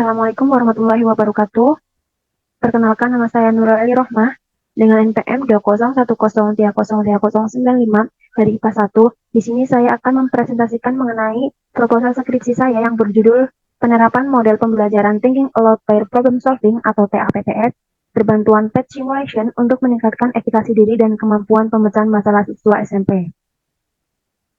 Assalamualaikum warahmatullahi wabarakatuh. Perkenalkan, nama saya Nurul Ali Rohmah dengan NPM 20110303095 dari IPA 1. Di sini saya akan mempresentasikan mengenai proposal skripsi saya yang berjudul Penerapan Model Pembelajaran Thinking Aloud Pair Problem Solving atau TAPPS berbantuan PET Simulation untuk meningkatkan efikasi diri dan kemampuan pemecahan masalah siswa SMP.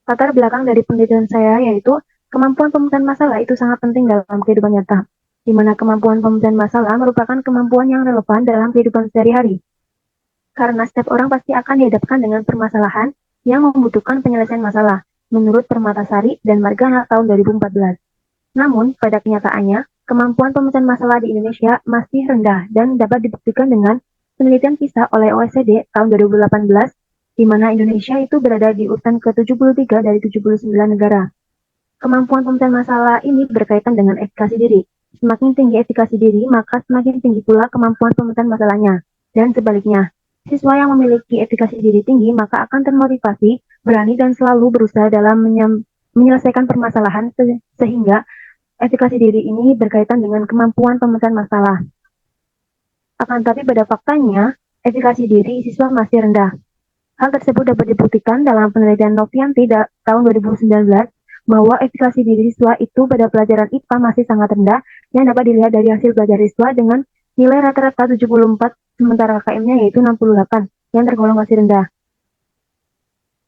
Latar belakang dari penelitian saya yaitu kemampuan pemecahan masalah itu sangat penting dalam kehidupan nyata, di mana kemampuan pemecahan masalah merupakan kemampuan yang relevan dalam kehidupan sehari-hari. Karena setiap orang pasti akan dihadapkan dengan permasalahan yang membutuhkan penyelesaian masalah, menurut Permatasari dan Margana tahun 2014. Namun, pada kenyataannya, kemampuan pemecahan masalah di Indonesia masih rendah dan dapat dibuktikan dengan penelitian PISA oleh OECD tahun 2018, di mana Indonesia itu berada di urutan ke-73 dari 79 negara. Kemampuan pemecahan masalah ini berkaitan dengan efikasi diri. Semakin tinggi efikasi diri, maka semakin tinggi pula kemampuan pemecahan masalahnya. Dan sebaliknya, siswa yang memiliki efikasi diri tinggi, maka akan termotivasi, berani, dan selalu berusaha dalam menyelesaikan permasalahan sehingga efikasi diri ini berkaitan dengan kemampuan pemecahan masalah. Akan tetapi pada faktanya, efikasi diri siswa masih rendah. Hal tersebut dapat dibuktikan dalam penelitian Novianti tahun 2019 bahwa efikasi diri siswa itu pada pelajaran IPA masih sangat rendah yang dapat dilihat dari hasil belajar siswa dengan nilai rata-rata 74 sementara KKM-nya yaitu 68 yang tergolong masih rendah.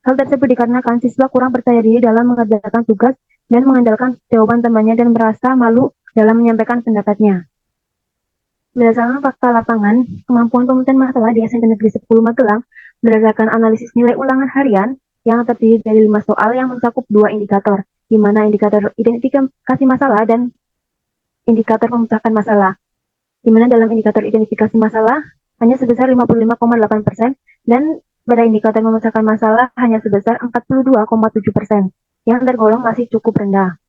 Hal tersebut dikarenakan siswa kurang percaya diri dalam mengerjakan tugas dan mengandalkan jawaban temannya dan merasa malu dalam menyampaikan pendapatnya. Berdasarkan fakta lapangan, kemampuan pemecahan masalah di SMP Negeri 10 Magelang berdasarkan analisis nilai ulangan harian yang terdiri dari 5 soal yang mencakup 2 indikator, di mana indikator identifikasi masalah dan indikator pemecahkan masalah. Di mana dalam indikator identifikasi masalah hanya sebesar 55,8% dan pada indikator memecahkan masalah hanya sebesar 42,7%, yang tergolong masih cukup rendah.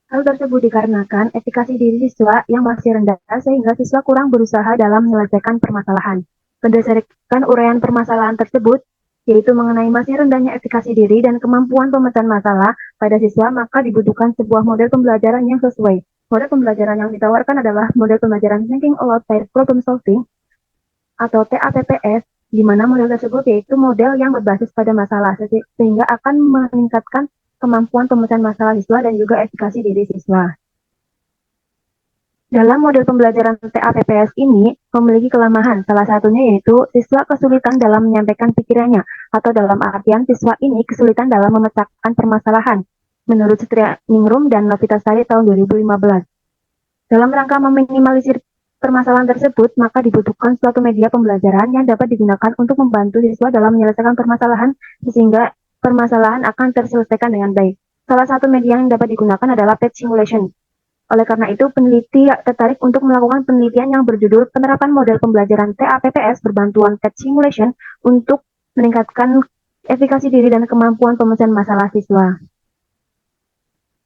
Hal tersebut dikarenakan efikasi diri siswa yang masih rendah sehingga siswa kurang berusaha dalam menyelesaikan permasalahan. Berdasarkan uraian permasalahan tersebut, yaitu mengenai masih rendahnya efikasi diri dan kemampuan pemecahan masalah pada siswa, maka dibutuhkan sebuah model pembelajaran yang sesuai. Model pembelajaran yang ditawarkan adalah model pembelajaran Thinking Aloud Pair Problem Solving atau TAPPS, di mana model tersebut yaitu model yang berbasis pada masalah sehingga akan meningkatkan kemampuan pemecahan masalah siswa dan juga efikasi diri siswa. Dalam model pembelajaran TAPPS ini memiliki kelemahan, salah satunya yaitu siswa kesulitan dalam menyampaikan pikirannya, atau dalam artian siswa ini kesulitan dalam memecahkan permasalahan, menurut Setria Ningrum dan Novitasari tahun 2015. Dalam rangka meminimalisir permasalahan tersebut, maka dibutuhkan suatu media pembelajaran yang dapat digunakan untuk membantu siswa dalam menyelesaikan permasalahan sehingga permasalahan akan terselesaikan dengan baik. Salah satu media yang dapat digunakan adalah PET Simulation. Oleh karena itu, peneliti tertarik untuk melakukan penelitian yang berjudul Penerapan Model Pembelajaran TAPPS berbantuan PET Simulation untuk meningkatkan efikasi diri dan kemampuan pemecahan masalah siswa.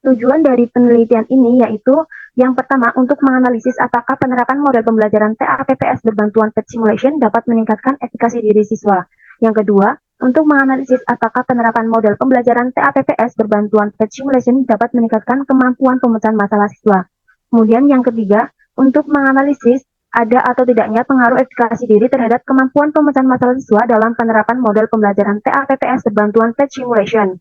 Tujuan dari penelitian ini yaitu yang pertama, untuk menganalisis apakah penerapan model pembelajaran TAPPS berbantuan PET Simulation dapat meningkatkan efikasi diri siswa. Yang kedua, untuk menganalisis apakah penerapan model pembelajaran TAPPS berbantuan PET Simulation dapat meningkatkan kemampuan pemecahan masalah siswa. Kemudian yang ketiga, untuk menganalisis ada atau tidaknya pengaruh efikasi diri terhadap kemampuan pemecahan masalah siswa dalam penerapan model pembelajaran TAPPS berbantuan PET Simulation.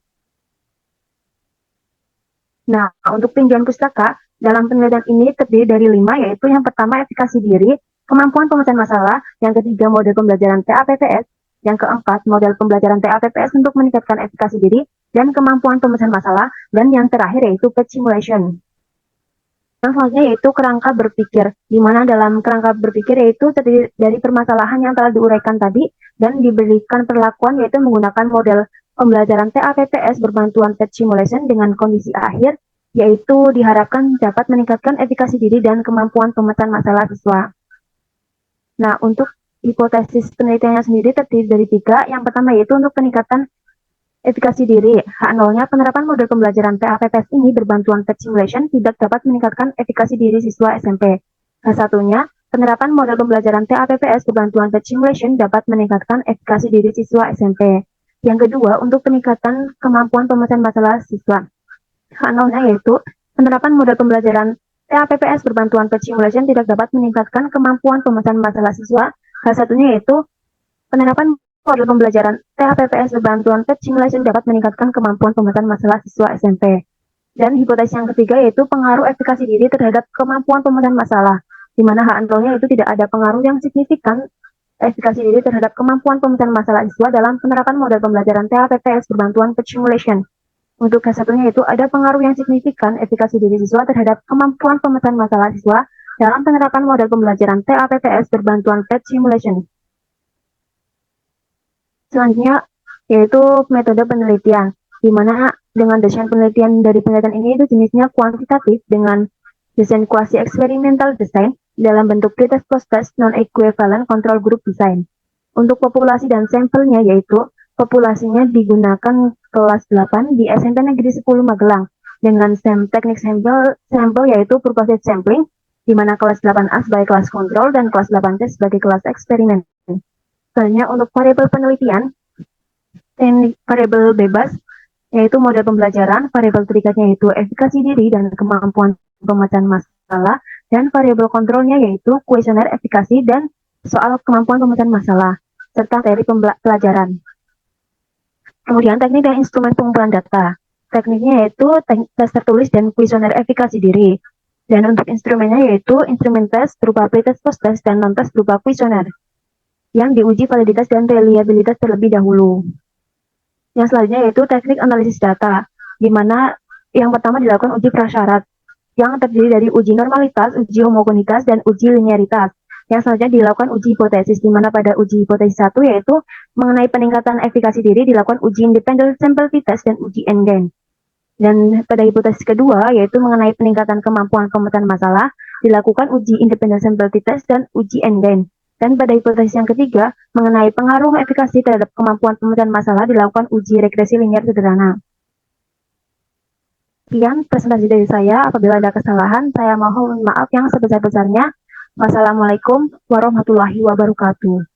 Nah, untuk tinjauan pustaka dalam penelitian ini terdiri dari 5, yaitu yang pertama efikasi diri, kemampuan pemecahan masalah, yang ketiga model pembelajaran TAPPS, yang keempat model pembelajaran TAPPS untuk meningkatkan efikasi diri dan kemampuan pemecahan masalah, dan yang terakhir yaitu PET Simulation. Yang selanjutnya yaitu kerangka berpikir, di mana dalam kerangka berpikir yaitu terdiri dari permasalahan yang telah diuraikan tadi dan diberikan perlakuan yaitu menggunakan model pembelajaran TAPPS berbantuan PET Simulation dengan kondisi akhir, yaitu diharapkan dapat meningkatkan efikasi diri dan kemampuan pemecahan masalah siswa. Nah, untuk hipotesis penelitiannya sendiri terdiri dari 3. Yang pertama yaitu untuk peningkatan efikasi diri. H0-nya penerapan model pembelajaran TAPPS ini berbantuan PET Simulation tidak dapat meningkatkan efikasi diri siswa SMP. H1-nya penerapan model pembelajaran TAPPS berbantuan PET Simulation dapat meningkatkan efikasi diri siswa SMP. Yang kedua, untuk peningkatan kemampuan pemecahan masalah siswa. H0-nya yaitu penerapan model pembelajaran TAPPS berbantuan page simulation tidak dapat meningkatkan kemampuan pemecahan masalah siswa. Salah satunya yaitu penerapan model pembelajaran TAPPS berbantuan page simulation dapat meningkatkan kemampuan pemecahan masalah siswa SMP. Dan hipotesis yang ketiga yaitu pengaruh efikasi diri terhadap kemampuan pemecahan masalah, di mana H0-nya itu tidak ada pengaruh yang signifikan efikasi diri terhadap kemampuan pemecahan masalah siswa dalam penerapan model pembelajaran TAPPS berbantuan page simulation. Untuk K1-nya itu ada pengaruh yang signifikan efikasi diri siswa terhadap kemampuan pemecahan masalah siswa dalam penerapan model pembelajaran TAPPS berbantuan page simulation. Selanjutnya yaitu metode penelitian, di mana dengan desain penelitian dari penelitian ini itu jenisnya kuantitatif dengan desain quasi eksperimental design dalam bentuk pretest post test non-equivalent control group design. Untuk populasi dan sampelnya yaitu populasinya digunakan kelas 8 di SMP Negeri 10 Magelang dengan teknik sampel yaitu purposive sampling, di mana kelas 8A sebagai kelas kontrol dan kelas 8C sebagai kelas eksperimen. Selanjutnya untuk variabel penelitian, teknik variabel bebas yaitu model pembelajaran, variabel terikatnya yaitu efikasi diri dan kemampuan pemecahan masalah, dan variabel kontrolnya yaitu kuesioner efikasi dan soal kemampuan pemecahan masalah, serta teori pelajaran. Kemudian teknik dan instrumen pengumpulan data. Tekniknya yaitu tes tertulis dan kuesioner efikasi diri. Dan untuk instrumennya yaitu instrumen tes berupa pretest, post-test, dan non-tes berupa kuesioner yang diuji validitas dan reliabilitas terlebih dahulu. Yang selanjutnya yaitu teknik analisis data, di mana yang pertama dilakukan uji prasyarat, yang terdiri dari uji normalitas, uji homogenitas, dan uji linearitas. Yang selanjutnya dilakukan uji hipotesis, di mana pada uji hipotesis 1 yaitu mengenai peningkatan efikasi diri dilakukan uji independent sample t-test dan uji endgame. Dan pada hipotesis kedua yaitu mengenai peningkatan kemampuan pemecahan masalah dilakukan uji independent sample t-test dan uji endgame. Dan pada hipotesis yang ketiga, mengenai pengaruh efikasi terhadap kemampuan pemecahan masalah dilakukan uji regresi linear sederhana. Sekian presentasi dari saya. Apabila ada kesalahan, saya mohon maaf yang sebesar-besarnya. Wassalamualaikum warahmatullahi wabarakatuh.